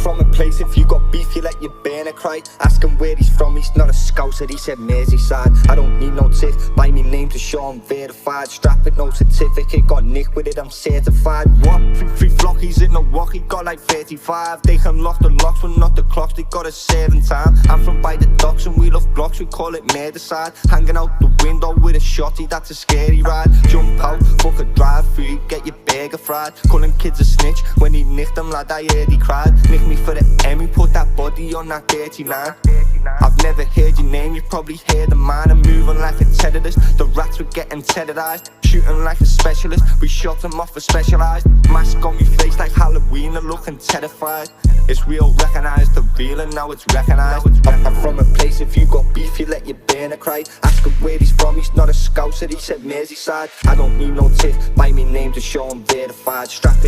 from a place, if you got beef you let your burner cry. Ask him where he's from, he's not a Scouser, he said Merseyside. I don't need no tip, buy me name to show I'm verified. Strap it, no certificate, got nick with it, I'm certified. What? Three flockies in the walk, he got like 35. They can lock the locks, but not the clocks, they got a 7 time. I'm from by the docks and we love blocks, we call it Meadowside. Hanging out the window with a shotty, that's a scary ride. Jump out, fuck a drive-through, get your burger fried. Calling kids a snitch, when he nicked them lad I heard he cried. Nick me for the Emmy, put that body on that dirty line. I've never heard your name, you probably heard the mine. I'm moving like a terrorist, the rats were getting terrorized. Shooting like a specialist, we shot them off a specialized. Mask on me face like Halloween, they're looking terrified. It's real, recognized the real and now it's recognized. I'm from a place, if you got beef you let your burner cry. Ask him where he's from, he's not a Scouser, he said Merseyside. I don't need no tip, buy me name to show I'm verified. Strap it